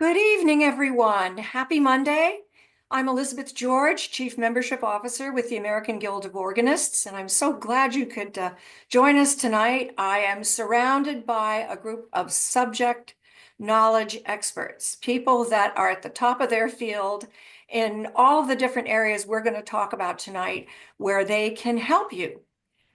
Good evening, everyone. Happy Monday. I'm Elizabeth George, Chief Membership Officer with the American Guild of Organists, and I'm so glad you could join us tonight. I am surrounded by a group of subject knowledge experts, people that are at the top of their field in all of the different areas we're going to talk about tonight, where they can help you.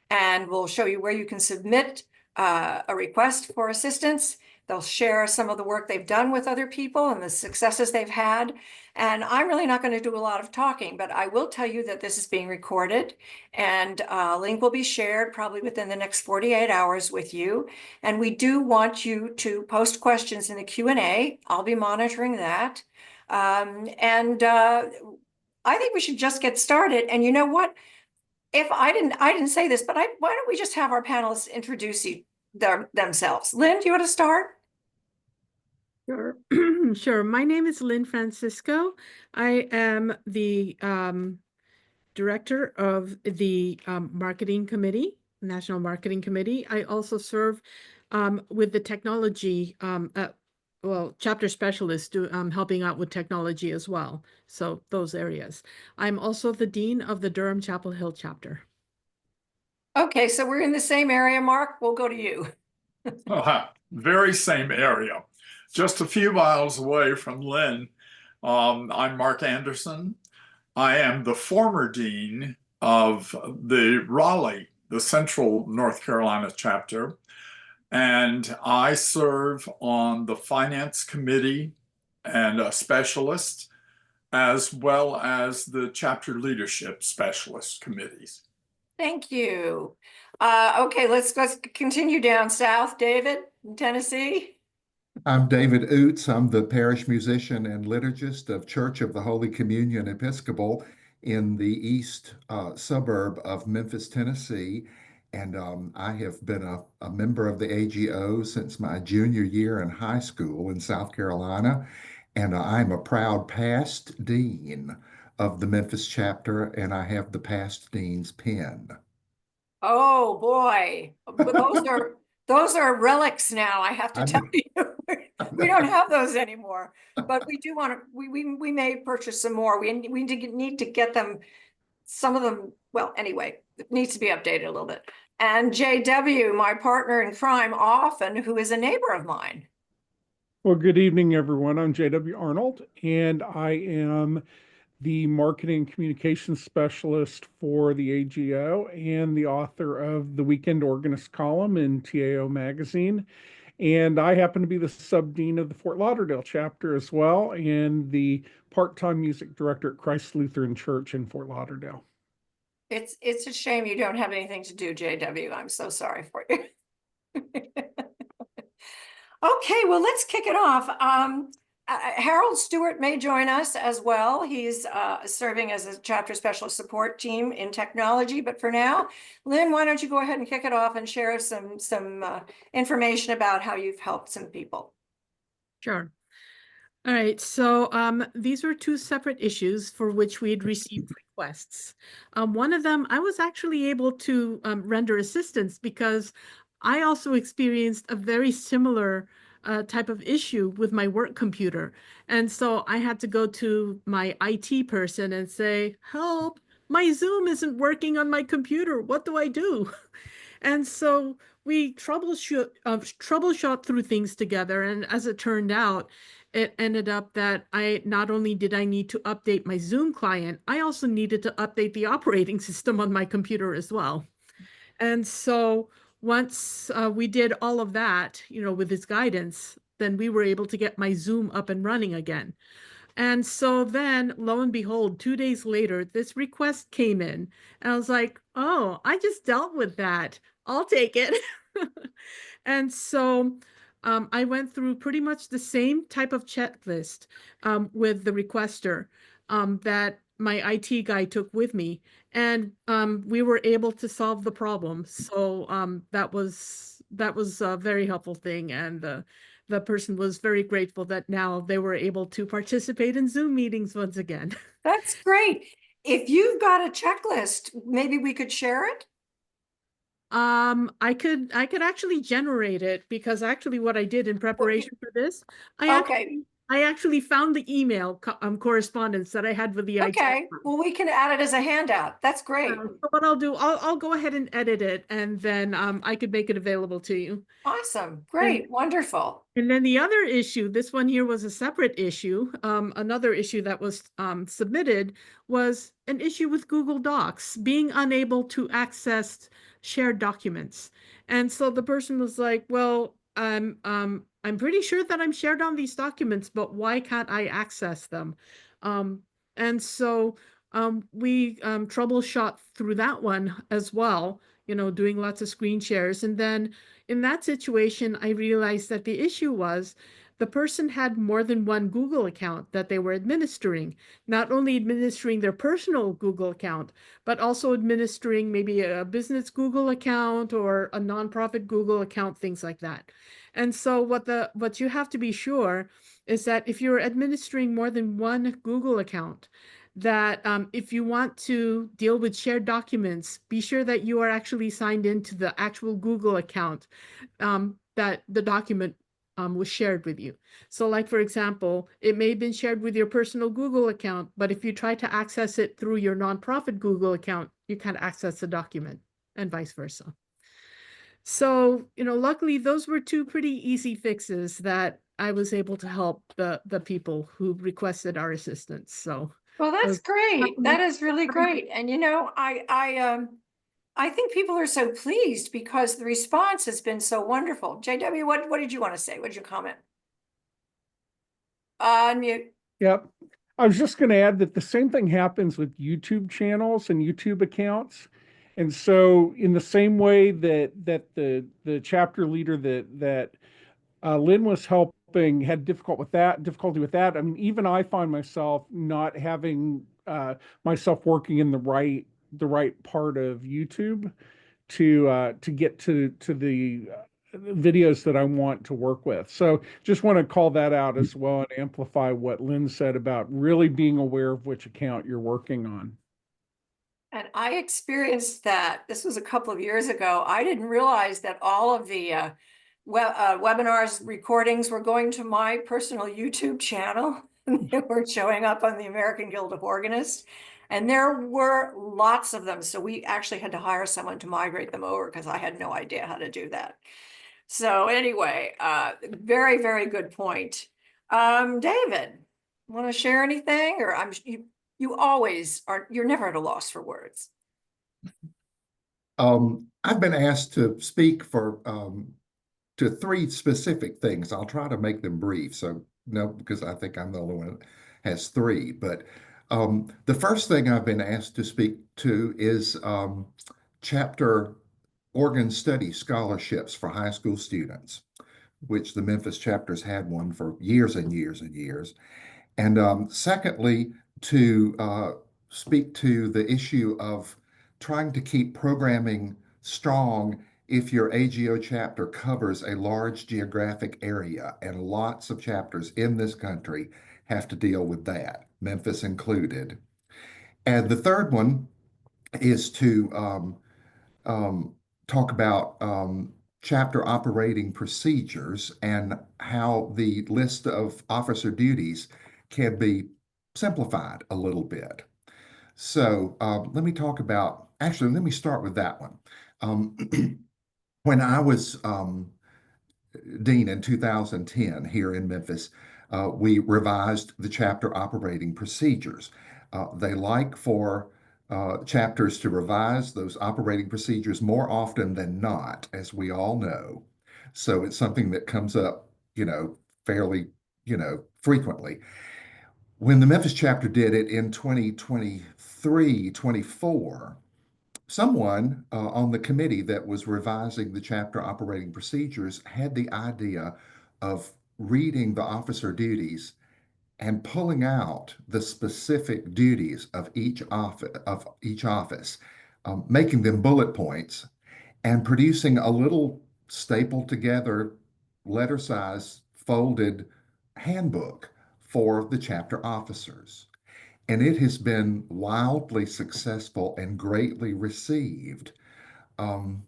And we'll show you where you can submit a request for assistance. They'll share some of the work they've done with other people and the successes they've had. And I'm really not going to do a lot of talking, but I will tell you that this is being recorded, and a link will be shared probably within the next 48 hours with you. And we do want you to post questions in the Q&A. I'll be monitoring that. I think we should just get started. And you know what? If I didn't say this, but why don't we just have our panelists introduce themselves? Lynn, do you want to start? Sure. Sure. My name is Lynn Francisco. I am the director of the marketing committee, National Marketing Committee. I also serve with the technology, chapter specialist, helping out with technology as well. So those areas. I'm also the dean of the Durham Chapel Hill chapter. Okay, so we're in the same area, Mark. We'll go to you. Very same area. Just a few miles away from Lynn. I'm Mark Anderson. I am the former dean of the Raleigh, the Central North Carolina chapter, and I serve on the finance committee and a specialist, as well as the chapter leadership specialist committees. Thank you. Okay, let's continue down south. David, in Tennessee. I'm David Oots. I'm the parish musician and liturgist of Church of the Holy Communion Episcopal in the east suburb of Memphis, Tennessee. And I have been a member of the AGO since my junior year in high school in South Carolina. And I'm a proud past dean of the Memphis chapter, and I have the past dean's pin. Oh boy, but those are relics now, I have to tell you. We don't have those anymore, but we do want to, we may purchase some more. We need to get them, some of them, well, anyway, it needs to be updated a little bit. And JW, my partner in crime often, who is a neighbor of mine. Well, good evening, everyone. I'm JW Arnold, and I am the marketing communications specialist for the AGO and the author of the Weekend Organist column in TAO magazine. And I happen to be the sub-dean of the Fort Lauderdale chapter as well, and the part-time music director at Christ Lutheran Church in Fort Lauderdale. It's a shame you don't have anything to do, JW. I'm so sorry for you. Okay, well, let's kick it off. Harold Stewart may join us as well. He's serving as a chapter specialist support team in technology. But for now, Lynn, why don't you go ahead and kick it off and share some information about how you've helped some people. Sure. All right. So these were two separate issues for which we had received requests. One of them, I was actually able to render assistance because I also experienced a very similar type of issue with my work computer. And so I had to go to my IT person and say, help, my Zoom isn't working on my computer. What do I do? And so we troubleshot through things together. And as it turned out, it ended up that not only did I need to update my Zoom client, I also needed to update the operating system on my computer as well. And so once we did all of that, with his guidance, then we were able to get my Zoom up and running again. And so then, lo and behold, 2 days later, this request came in. And I was like, oh, I just dealt with that. I'll take it. And so I went through pretty much the same type of checklist with the requester that my IT guy took with me, and we were able to solve the problem. So that was a very helpful thing, and the person was very grateful that now they were able to participate in Zoom meetings once again. That's great. If you've got a checklist, maybe we could share it. I could actually generate it, because actually what I did in preparation for this, I Okay. I actually found the email correspondence that I had with the IT. Okay, firm. well, we can add it as a handout. That's great. So what I'll do, I'll go ahead and edit it, and then I could make it available to you. Awesome, great, wonderful. And then the other issue, this one here was a separate issue. Another issue that was submitted was an issue with Google Docs, being unable to access shared documents. And so the person was like, well, I'm pretty sure that I'm shared on these documents, but why can't I access them? And so we troubleshot through that one as well, doing lots of screen shares. And then in that situation, I realized that the issue was the person had more than one Google account that they were administering, not only administering their personal Google account, but also administering maybe a business Google account or a nonprofit Google account, things like that. And so what you have to be sure is that if you're administering more than one Google account, that if you want to deal with shared documents, be sure that you are actually signed into the actual Google account that the document was shared with you. So like, for example, it may have been shared with your personal Google account, but if you try to access it through your nonprofit Google account, you can't access the document, and vice versa. So, luckily those were two pretty easy fixes that I was able to help the people who requested our assistance. So Well, that's was great. That happy- is really great. And I think people are so pleased because the response has been so wonderful. JW, what did you want to say? What did you comment? Unmute. Yep. I was just going to add that the same thing happens with YouTube channels and YouTube accounts. And so in the same way that the chapter leader that Lynn was helping had difficulty with that. I mean, even I find myself not having myself working in the right part of YouTube to get to the videos that I want to work with. So just want to call that out as well and amplify what Lynn said about really being aware of which account you're working on. And I experienced that. This was a couple of years ago. I didn't realize that all of the webinars recordings were going to my personal YouTube channel. They were showing up on the American Guild of Organists. And there were lots of them. So we actually had to hire someone to migrate them over because I had no idea how to do that. So anyway, very, very good point. David, want to share anything? Or you always are, you're never at a loss for words. I've been asked to speak for to three specific things. I'll try to make them brief. So no, because I think I'm the only one that has three. But the first thing I've been asked to speak to is chapter organ study scholarships for high school students, which the Memphis chapters had one for years and years and years. And secondly, to speak to the issue of trying to keep programming strong if your AGO chapter covers a large geographic area, and lots of chapters in this country have to deal with that, Memphis included. And the third one is to talk about chapter operating procedures and how the list of officer duties can be simplified a little bit. So let me talk about, actually, let me start with that one. When I was dean in 2010 here in Memphis, we revised the chapter operating procedures. They like for chapters to revise those operating procedures more often than not, as we all know. So it's something that comes up, fairly, frequently. When the Memphis chapter did it in 2023, 24, someone on the committee that was revising the chapter operating procedures had the idea of reading the officer duties and pulling out the specific duties of each office, making them bullet points, and producing a little stapled together letter size folded handbook for the chapter officers. And it has been wildly successful and greatly received. I'm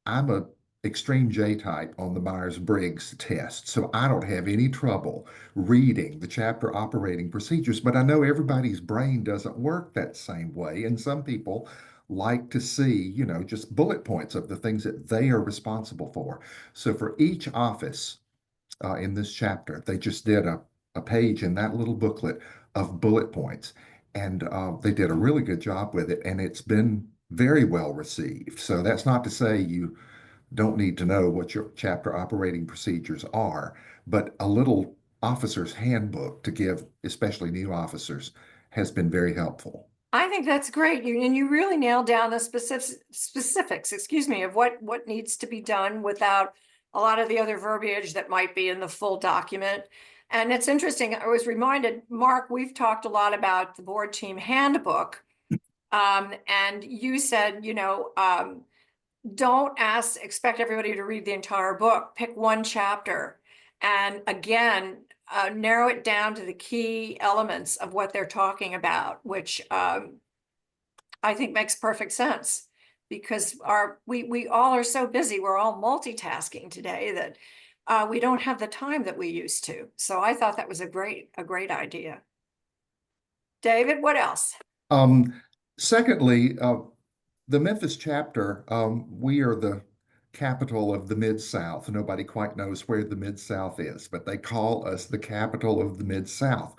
a extreme J-type on the Myers-Briggs test, so I don't have any trouble reading the chapter operating procedures, but I know everybody's brain doesn't work that same way, and some people like to see, just bullet points of the things that they are responsible for. So for each office in this chapter, they just did a page in that little booklet of bullet points, and they did a really good job with it, and it's been very well received. So that's not to say you don't need to know what your chapter operating procedures are, but a little officer's handbook to give, especially new officers, has been very helpful. I think that's great. And you really nailed down the specifics, excuse me, of what needs to be done without a lot of the other verbiage that might be in the full document. And it's interesting. I was reminded, Mark, we've talked a lot about the board team handbook. And you said, don't expect everybody to read the entire book. Pick one chapter. And again, narrow it down to the key elements of what they're talking about, which I think makes perfect sense, because we all are so busy. We're all multitasking today that we don't have the time that we used to. So I thought that was a great idea. David, what else? Secondly, the Memphis chapter, we are the capital of the Mid-South. Nobody quite knows where the Mid-South is, but they call us the capital of the Mid-South.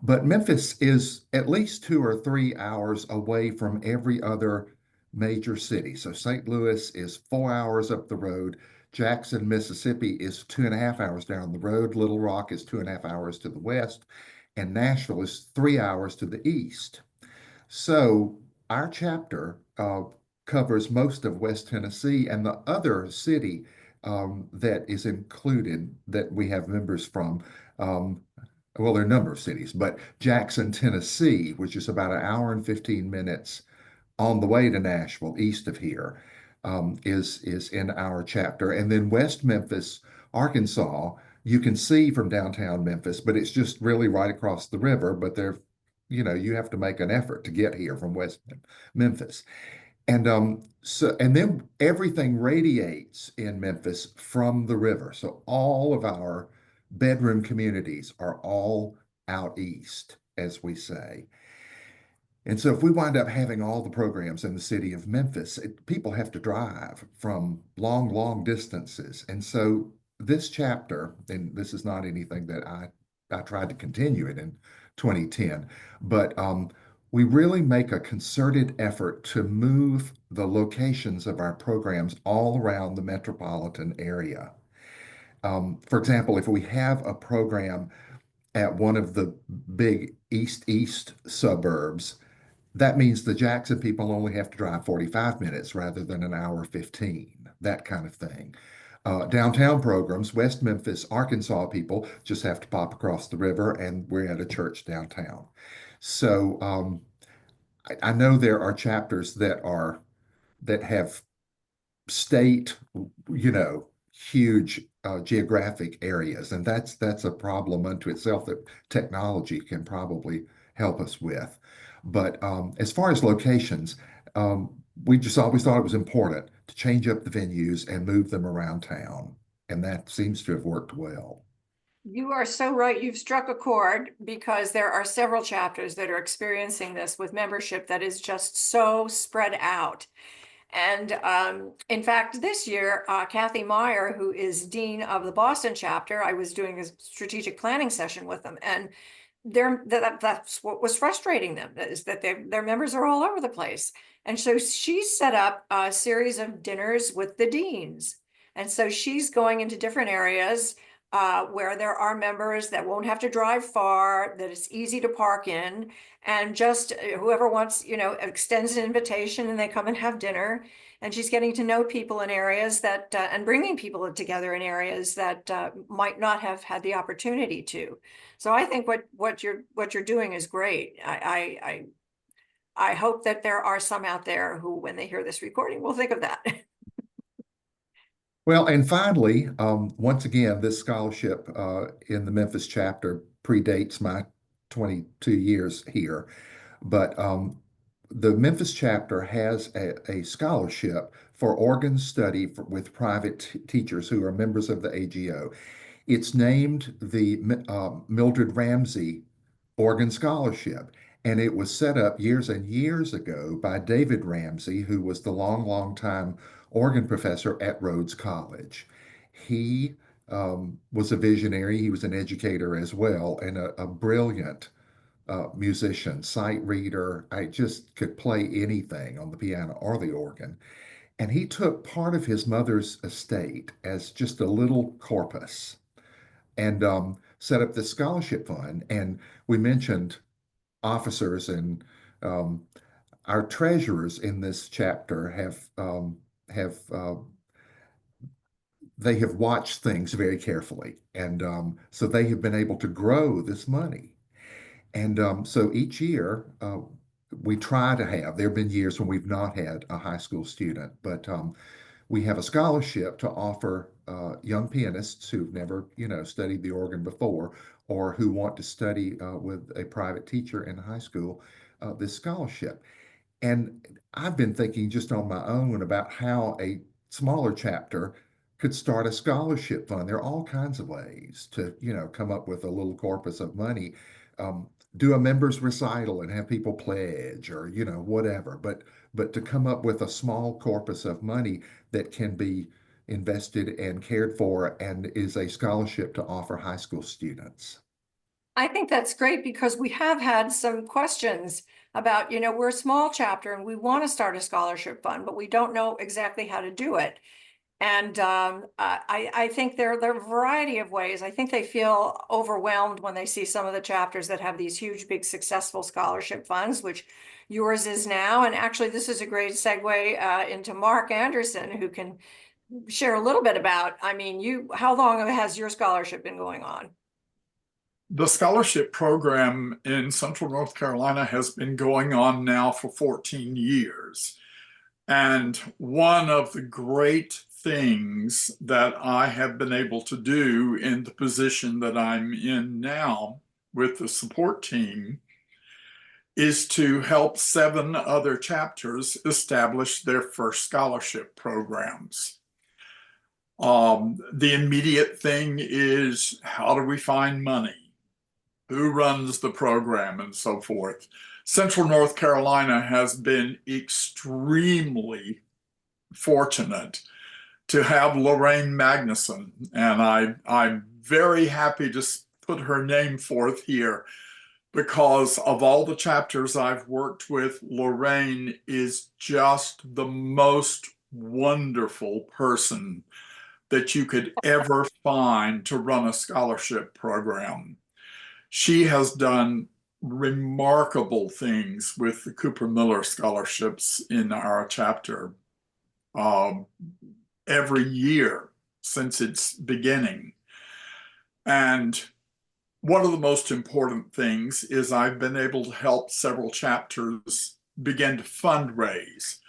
But Memphis is at least 2 or 3 hours away from every other major city. So St. Louis is 4 hours up the road. Jackson, Mississippi is 2.5 hours down the road. Little Rock is 2.5 hours to the west. And Nashville is 3 hours to the east. So our chapter covers most of West Tennessee, and the other city that is included that we have members from, well, there are a number of cities, but Jackson, Tennessee, which is about 1 hour and 15 minutes on the way to Nashville, east of here, is in our chapter. And then West Memphis, Arkansas, you can see from downtown Memphis, but it's just really right across the river, but you have to make an effort to get here from West Memphis. And then everything radiates in Memphis from the river. So all of our bedroom communities are all out east, as we say. And so if we wind up having all the programs in the city of Memphis, people have to drive from long, long distances. And so this chapter, and this is not anything that I tried to continue it in 2010, but we really make a concerted effort to move the locations of our programs all around the metropolitan area. For example, if we have a program at one of the big east suburbs, that means the Jackson people only have to drive 45 minutes rather than 1 hour 15, that kind of thing. Downtown programs, West Memphis, Arkansas people just have to pop across the river and we're at a church downtown. So I know there are chapters that have state, huge geographic areas, and that's a problem unto itself that technology can probably help us with. But as far as locations, we just always thought it was important to change up the venues and move them around town, and that seems to have worked well. You are so right. You've struck a chord, because there are several chapters that are experiencing this with membership that is just so spread out. And in fact, this year, Kathy Meyer, who is dean of the Boston chapter, I was doing a strategic planning session with them, and that's what was frustrating them, is that their members are all over the place. And so she set up a series of dinners with the deans. And so she's going into different areas where there are members that won't have to drive far, that it's easy to park in, and just whoever wants, extends an invitation and they come and have dinner. And she's getting to know people in areas that, and bringing people together in areas that might not have had the opportunity to. So I think what you're doing is great. I hope that there are some out there who, when they hear this recording, will think of that. Well, and finally, once again, this scholarship in the Memphis chapter predates my 22 years here, but the Memphis chapter has a scholarship for organ study with private teachers who are members of the AGO. It's named the Mildred Ramsey Organ Scholarship, and it was set up years and years ago by David Ramsey, who was the long time organ professor at Rhodes College. He was a visionary. He was an educator as well, and a brilliant musician, sight reader. I just could play anything on the piano or the organ. And he took part of his mother's estate as just a little corpus and set up this scholarship fund. And we mentioned officers, and our treasurers in this chapter have they have watched things very carefully, and so they have been able to grow this money. And so each year, we try to have, there have been years when we've not had a high school student, but we have a scholarship to offer young pianists who've never, studied the organ before, or who want to study with a private teacher in high school, this scholarship. And I've been thinking just on my own about how a smaller chapter could start a scholarship fund. There are all kinds of ways to, come up with a little corpus of money. Do a members recital and have people pledge, or whatever, but to come up with a small corpus of money that can be invested and cared for and is a scholarship to offer high school students. I think that's great because we have had some questions about, we're a small chapter and we want to start a scholarship fund, but we don't know exactly how to do it. And I think there are a variety of ways. I think they feel overwhelmed when they see some of the chapters that have these huge, big, successful scholarship funds, which yours is now. And actually, this is a great segue into Mark Anderson, who can share a little bit about, how long has your scholarship been going on? The scholarship program in Central North Carolina has been going on now for 14 years. And one of the great things that I have been able to do in the position that I'm in now with the support team is to help 7 other chapters establish their first scholarship programs. The immediate thing is, how do we find money? Who runs the program and so forth? Central North Carolina has been extremely fortunate to have Lorraine Magnuson, and I'm very happy to put her name forth here, because of all the chapters I've worked with, Lorraine is just the most wonderful person that you could ever find to run a scholarship program. She has done remarkable things with the Cooper Miller scholarships in our chapter every year since its beginning. And one of the most important things is I've been able to help several chapters begin to fundraise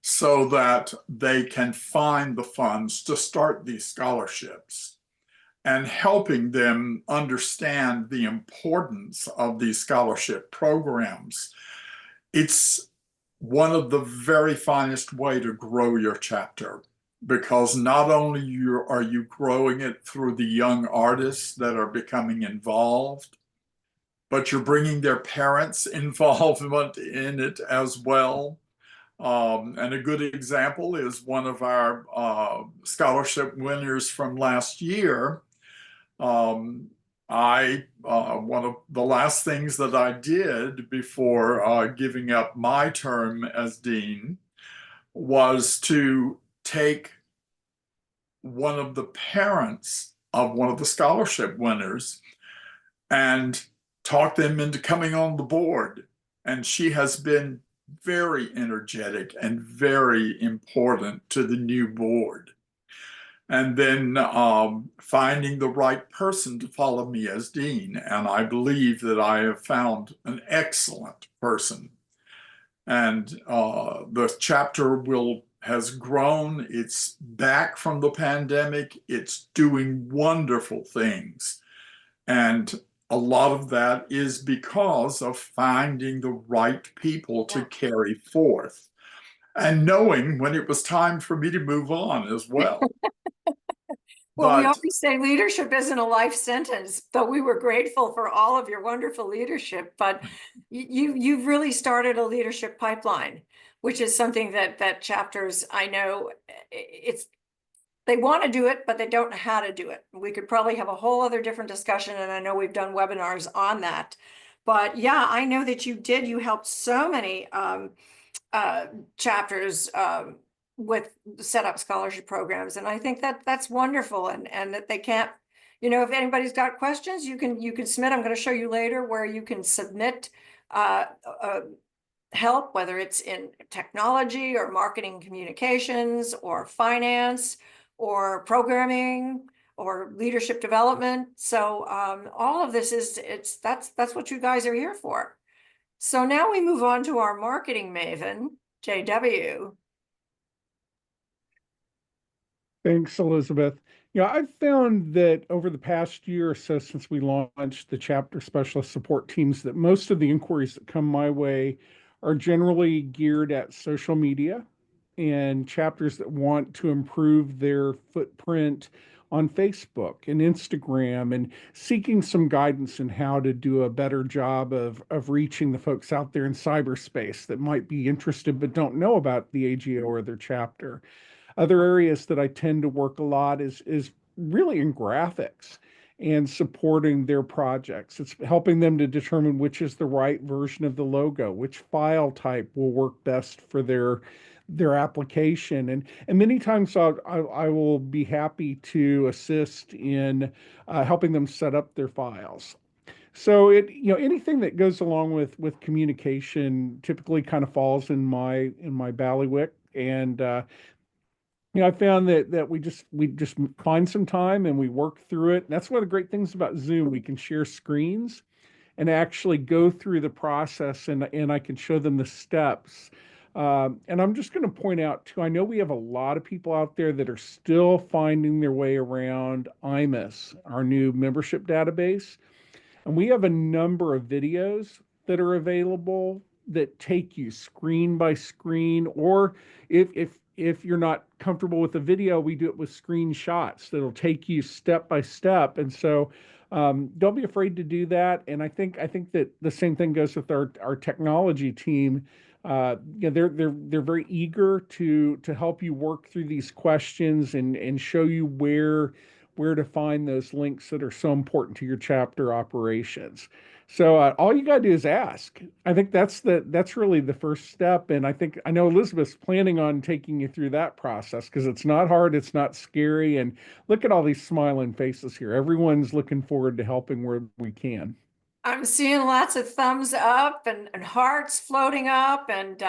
so that they can find the funds to start these scholarships, and helping them understand the importance of these scholarship programs. It's one of the very finest way to grow your chapter, because not only are you growing it through the young artists that are becoming involved, but you're bringing their parents' involvement in it as well. And a good example is one of our scholarship winners from last year. One of the last things that I did before giving up my term as dean was to take one of the parents of one of the scholarship winners and talk them into coming on the board. And she has been very energetic and very important to the new board. And then finding the right person to follow me as dean. And I believe that I have found an excellent person. And the chapter has grown. It's back from the pandemic. It's doing wonderful things. And a lot of that is because of finding the right people to carry forth. and knowing when it was time for me to move on as well. Well, we But always say leadership isn't a life sentence, but we were grateful for all of your wonderful leadership. But you've really started a leadership pipeline, which is something that chapters, I know they want to do it, but they don't know how to do it. We could probably have a whole other different discussion, and I know we've done webinars on that. But yeah, I know that you helped so many chapters with set up scholarship programs, and I think that's wonderful, and that they can't, if anybody's got questions, you can submit. I'm going to show you later where you can submit help, whether it's in technology or marketing communications or finance or programming or leadership development. So all of this that's what you guys are here for. So now we move on to our marketing maven, JW. Thanks, Elizabeth. I've found that over the past year or so since we launched the chapter specialist support teams, that most of the inquiries that come my way are generally geared at social media and chapters that want to improve their footprint on Facebook and Instagram, and seeking some guidance in how to do a better job of reaching the folks out there in cyberspace that might be interested but don't know about the AGO or their chapter. Other areas that I tend to work a lot is really in graphics and supporting their projects. It's helping them to determine which is the right version of the logo, which file type will work best for their application. And many times I will be happy to assist in helping them set up their files. So anything that goes along with communication typically kind of falls in my ballywick. And I found that we just find some time and we work through it. And that's one of the great things about Zoom. We can share screens and actually go through the process, and I can show them the steps. And I'm just going to point out too, I know we have a lot of people out there that are still finding their way around IMIS, our new membership database. And we have a number of videos that are available that take you screen by screen, or if you're not comfortable with the video, we do it with screenshots that'll take you step by step. And so don't be afraid to do that. And I think that the same thing goes with our technology team. They're very eager to help you work through these questions and show you where to find those links that are so important to your chapter operations. So all you got to do is ask. I think that's really the first step. And I know Elizabeth's planning on taking you through that process, because it's not hard, it's not scary. And look at all these smiling faces here. Everyone's looking forward to helping where we can. I'm seeing lots of thumbs up and hearts floating up. And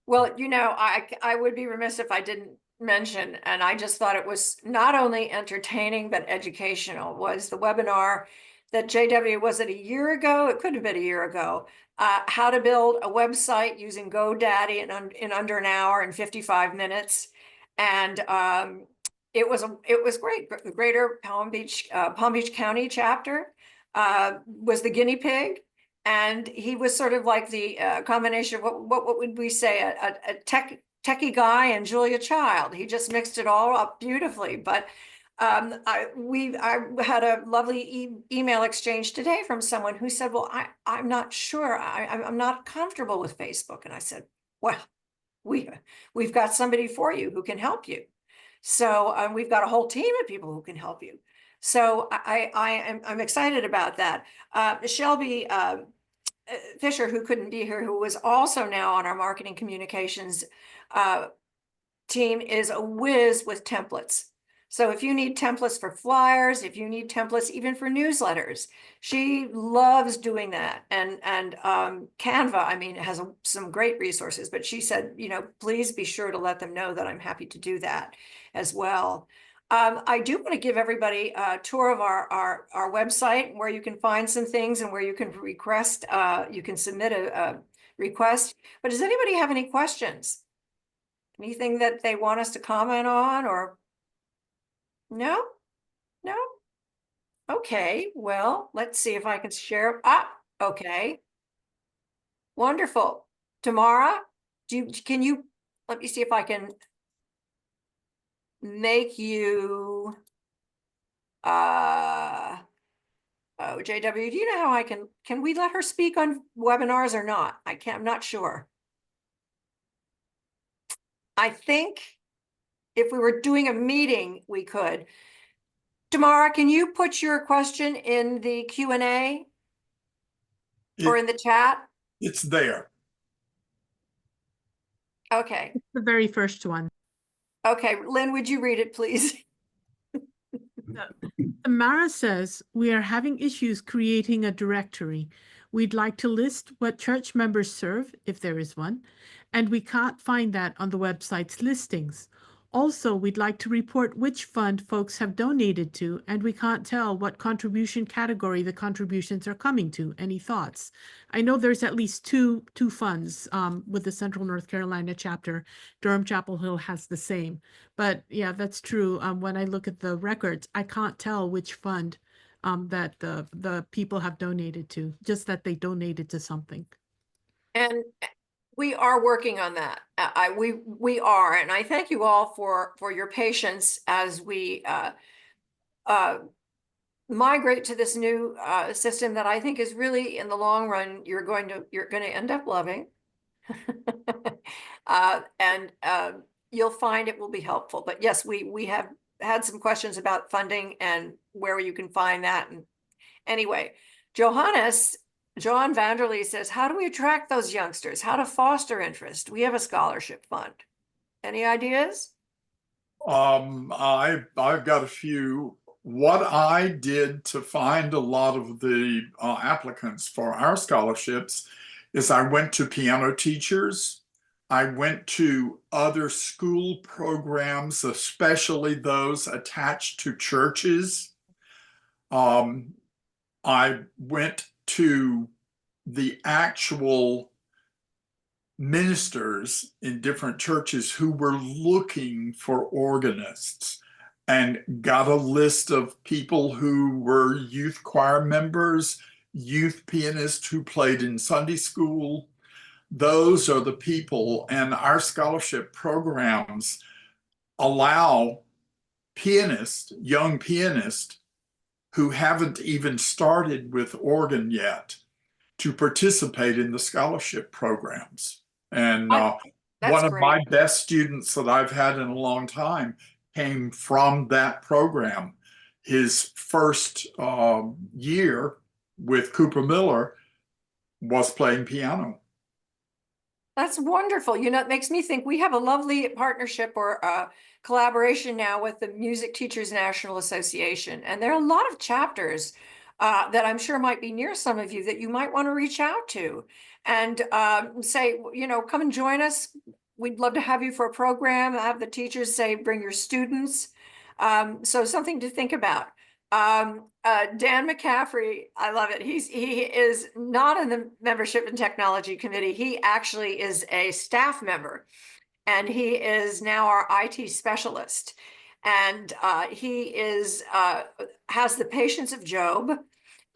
well, I would be remiss if I didn't mention, and I just thought it was not only entertaining but educational, was the webinar that JW, was it a year ago? It could have been a year ago. How to build a website using GoDaddy in under an hour and 55 minutes. And it was great. The Greater Palm Beach County chapter was the guinea pig. And he was sort of like the combination of what would we say, a techie guy and Julia Child. He just mixed it all up beautifully. But I had a lovely email exchange today from someone who said, well, I'm not sure. I'm not comfortable with Facebook. And I said, well, we've got somebody for you who can help you. So we've got a whole team of people who can help you. So I'm excited about that. Shelby Fisher, who couldn't be here, who was also now on our marketing communications team, is a whiz with templates. So if you need templates for flyers, if you need templates even for newsletters, she loves doing that. And Canva, has some great resources, but she said, please be sure to let them know that I'm happy to do that as well. I do want to give everybody a tour of our website, where you can find some things and where you can request, you can submit a request. But does anybody have any questions? Anything that they want us to comment on, or? No? Okay, well, let's see if I can share. Okay. Wonderful. Tamara, can you let me see if I can make you, oh, JW, do you know how I can we let her speak on webinars or not? I'm not sure. I think if we were doing a meeting, we could. Tamara, can you put your question in the Q&A or in the chat? It's there. Okay. The very first one. Okay, Lynn, would you read it, please? Tamara says, we are having issues creating a directory. We'd like to list what church members serve, if there is one, and we can't find that on the website's listings. Also, we'd like to report which fund folks have donated to, and we can't tell what contribution category the contributions are coming to. Any thoughts? I know there's at least two funds with the Central North Carolina chapter. Durham Chapel Hill has the same. But yeah, that's true. When I look at the records, I can't tell which fund that the people have donated to, just that they donated to something. And we are working on that. We are, and I thank you all for your patience as we migrate to this new system that I think is really, in the long run, you're going to end up loving. And you'll find it will be helpful. But yes, we have had some questions about funding and where you can find that. And anyway, John Vanderlee says, how do we attract those youngsters? How to foster interest? We have a scholarship fund. Any ideas? I've got a few. What I did to find a lot of the applicants for our scholarships is I went to piano teachers. I went to other school programs, especially those attached to churches. I went to the actual ministers in different churches who were looking for organists and got a list of people who were youth choir members, youth pianists who played in Sunday school. Those are the people, and our scholarship programs allow pianists, young pianists who haven't even started with organ yet, to participate in the scholarship programs. And one of my best students that I've had in a long time came from that program. His first year with Cooper Miller was playing piano. That's wonderful. You know, it makes me think we have a lovely partnership or collaboration now with the Music Teachers National Association. And there are a lot of chapters that I'm sure might be near some of you that you might want to reach out to and say, you know, come and join us. We'd love to have you for a program. Have the teachers say, bring your students. So something to think about. Dan McCaffrey, I love it. He is not in the Membership and Technology Committee. He actually is a staff member, and he is now our IT specialist. And he is has the patience of Job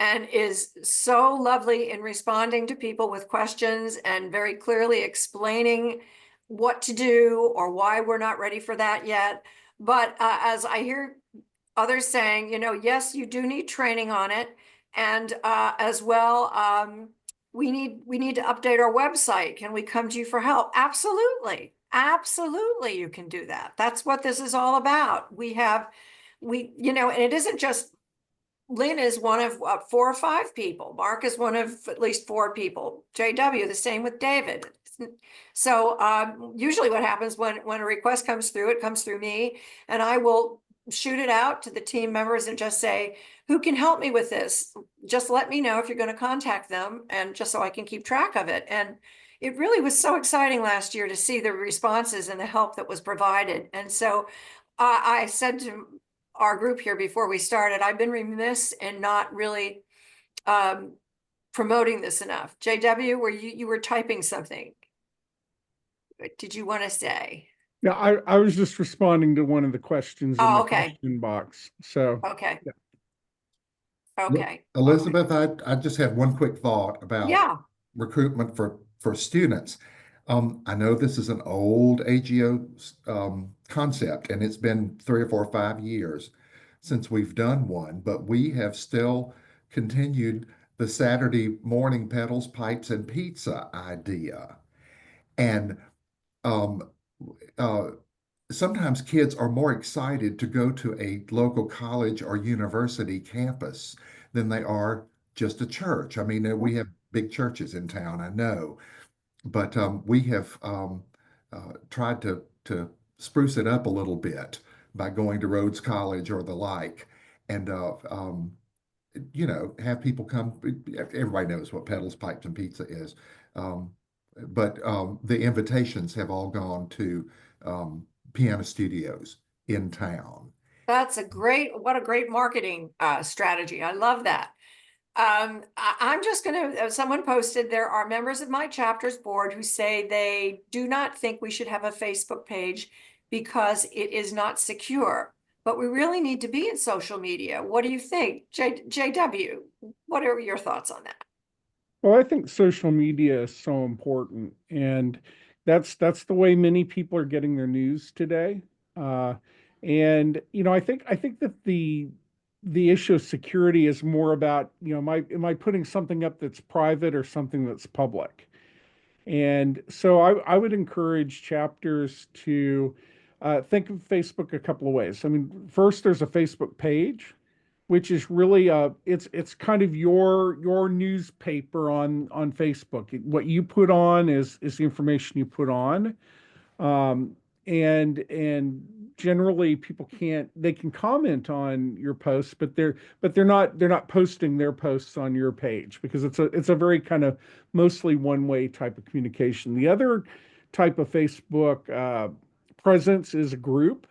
and is so lovely in responding to people with questions and very clearly explaining what to do or why we're not ready for that yet. But as I hear others saying, you know, yes, you do need training on it. And as well, we need to update our website. Can we come to you for help? Absolutely. Absolutely, you can do that. That's what this is all about. You know, and it isn't just, Lynn is one of 4 or 5 people. Mark is one of at least 4 people. JW, the same with David. So usually what happens when a request comes through, it comes through me, and I will shoot it out to the team members and just say, who can help me with this? Just let me know if you're going to contact them, and just so I can keep track of it. And it really was so exciting last year to see the responses and the help that was provided. And so I said to our group here before we started, I've been remiss in not really promoting this enough. JW, you were typing something. What did you want to say? Yeah, I was just responding to one of the questions in the question box. So okay. Yeah. Okay. Elizabeth, I just have one quick thought about recruitment for students. I know this is an old AGO concept, and it's been 3 or 4 or 5 years since we've done one, but we have still continued the Saturday morning pedals, pipes, and pizza idea. And um, uh, sometimes kids are more excited to go to a local college or university campus than they are just a church. I mean, we have big churches in town, I know, but we have tried to spruce it up a little bit by going to Rhodes College or the like, and have people come. Everybody knows what pedals, pipes, and pizza is, um, but the invitations have all gone to piano studios in town. That's what a great marketing strategy. I love that. I'm just gonna, someone posted, there are members of my chapter's board who say they do not think we should have a Facebook page because it is not secure. But we really need to be in social media. What do you think? JW, what are your thoughts on that? Well, I think social media is so important, and that's the way many people are getting their news today. Uh, and I think that the issue of security is more about, am I putting something up that's private or something that's public? And so I would encourage chapters to think of Facebook a couple of ways. I mean, first, there's a Facebook page, which is really it's kind of your newspaper on Facebook. What you put on is the information you put on, um, and generally people they can comment on your posts, but they're not posting their posts on your page because it's a very kind of mostly one way type of communication. The other type of Facebook presence is a group,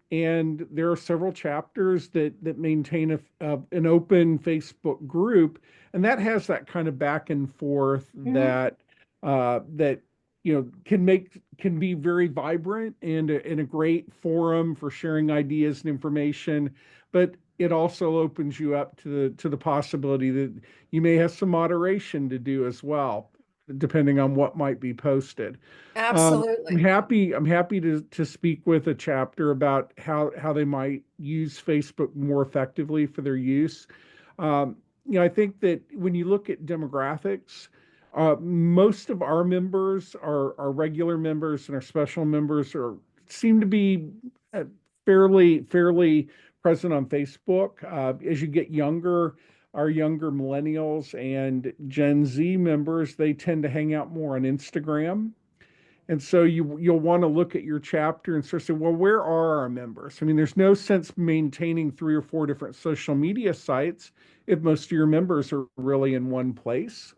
and there are several chapters that maintain an open Facebook group, and that has that kind of back and forth that can be very vibrant and a great forum for sharing ideas and information, but it also opens you up to the possibility that you may have some moderation to do as well, depending on what might be posted. I'm Absolutely. happy to speak with a chapter about how they might use Facebook more effectively for their use. I think that when you look at demographics, most of our members, our regular members and our special members, seem to be uh, fairly present on Facebook. As you get younger, our younger millennials and Gen Z members, they tend to hang out more on Instagram. And so you'll want to look at your chapter and sort of say, well, where are our members? I mean, there's no sense maintaining 3 or 4 different social media sites if most of your members are really in one place.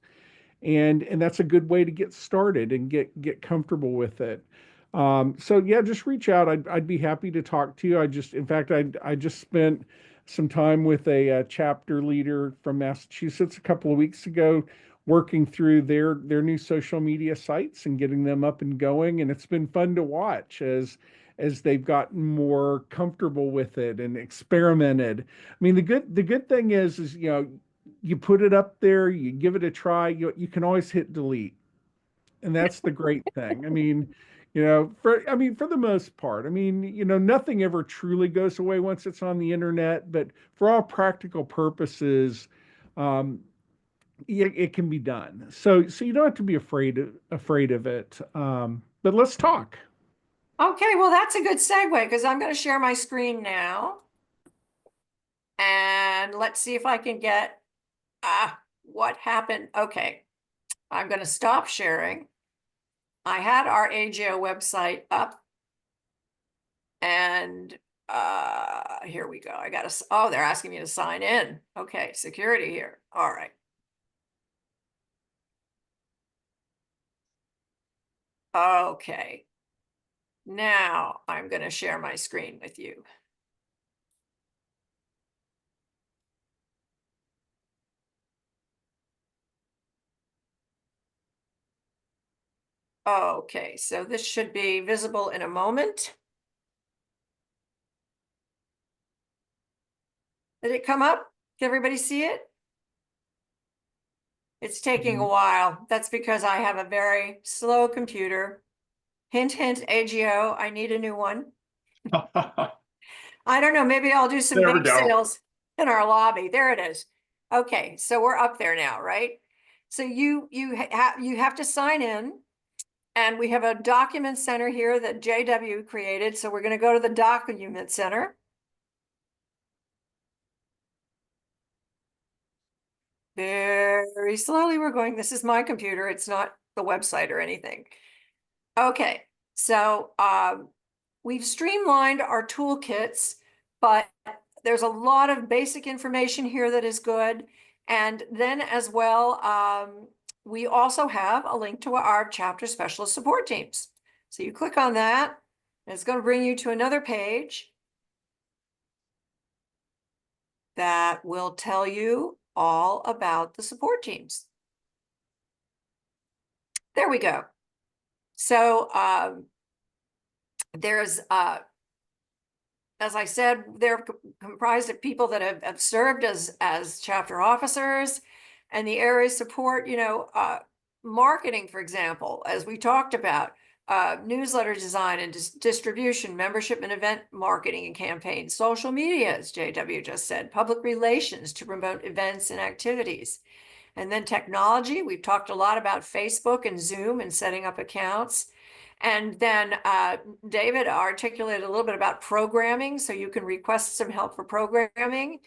And that's a good way to get started and get comfortable with it. So yeah, just reach out. I'd be happy to talk to you. In fact, I just spent some time with a chapter leader from Massachusetts a couple of weeks ago, working through their new social media sites and getting them up and going. And it's been fun to watch as they've gotten more comfortable with it and experimented. I mean, the good thing is you put it up there, you give it a try, you can always hit delete. And that's the great thing. I mean, for the most part, I mean, nothing ever truly goes away once it's on the internet, but for all practical purposes, um, it can be done. So you don't have to be afraid of it. But let's talk. Okay, well, that's a good segue because I'm going to share my screen now. And let's see if I can get, what happened? Okay, I'm going to stop sharing. I had our AGO website up. And here we go. Oh, they're asking me to sign in. Okay, security here. All right. Okay. Now I'm going to share my screen with you. Okay, so this should be visible in a moment. Did it come up? Can everybody see it? It's taking a Mhm. while. That's because I have a very slow computer. Hint, hint, AGO, I need a new one. I don't know, maybe I'll do some There we bake go. sales in our lobby. There it is. Okay, so we're up there now, right? So you have to sign in, and we have a document center here that JW created. So we're going to go to the document center. Very slowly we're going. This is my computer. It's not the website or anything. Okay, so we've streamlined our toolkits, but there's a lot of basic information here that is good. And then as well, we also have a link to our chapter specialist support teams. So you click on that, and it's going to bring you to another page that will tell you all about the support teams. There we go. So there's as I said, they're comprised of people that have served as chapter officers, and the area support, marketing, for example, as we talked about, newsletter design and distribution, membership and event marketing and campaigns, social media, as JW just said, public relations to promote events and activities. And then technology, we've talked a lot about Facebook and Zoom and setting up accounts. And then David articulated a little bit about programming, so you can request some help for programming,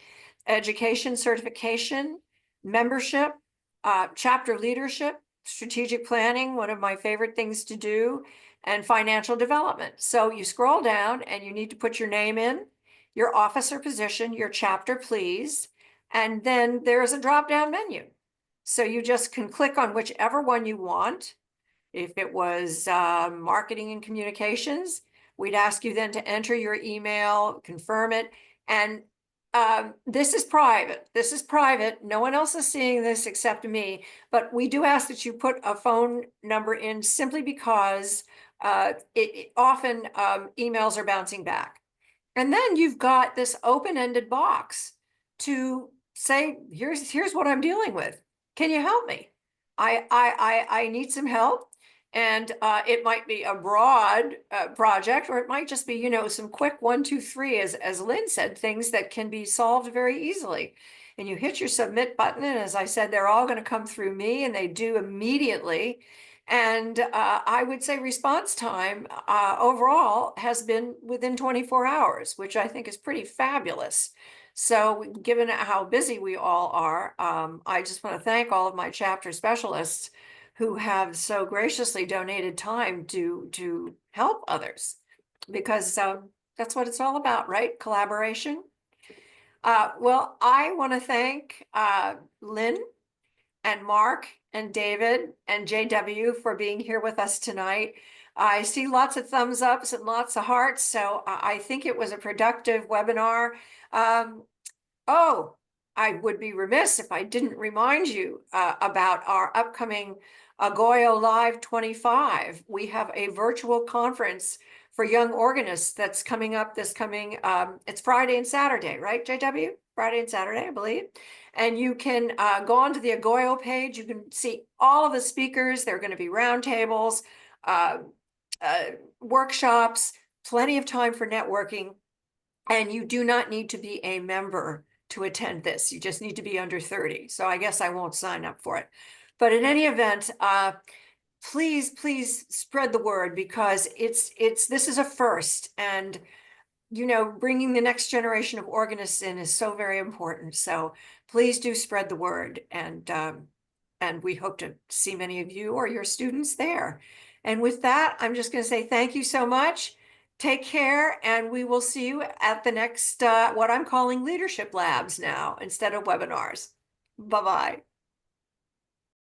education certification, membership, chapter leadership, strategic planning, one of my favorite things to do, and financial development. So you scroll down and you need to put your name in, your officer position, your chapter, please, and then there's a drop-down menu. So you just can click on whichever one you want. If it was marketing and communications, we'd ask you then to enter your email, confirm it. And this is private. This is private. No one else is seeing this except me. But we do ask that you put a phone number in simply because often emails are bouncing back. And then you've got this open-ended box to say, here's what I'm dealing with. Can you help me? I need some help. And it might be a broad project, or it might just be, some quick 1, 2, 3, as Lynn said, things that can be solved very easily. And you hit your submit button, and as I said, they're all going to come through me, and they do immediately. And I would say response time overall has been within 24 hours, which I think is pretty fabulous. So given how busy we all are, I just want to thank all of my chapter specialists who have so graciously donated time to help others, because that's what it's all about, right? Collaboration. Well, I want to thank Lynn and Mark and David and JW for being here with us tonight. I see lots of thumbs ups and lots of hearts, so I think it was a productive webinar. Oh, I would be remiss if I didn't remind you about our upcoming Agoyo Live 25. We have a virtual conference for young organists that's coming up it's Friday and Saturday, right, JW? Friday and Saturday, I believe. And you can go onto the Agoyo page. You can see all of the speakers. There are going to be roundtables, workshops, plenty of time for networking. And you do not need to be a member to attend this. You just need to be under 30. So I guess I won't sign up for it. But in any event, please spread the word, because this is a first, and bringing the next generation of organists in is so very important. So please do spread the word, and we hope to see many of you or your students there. And with that, I'm just going to say thank you so much. Take care, and we will see you at the next, what I'm calling leadership labs now instead of webinars. Bye-bye.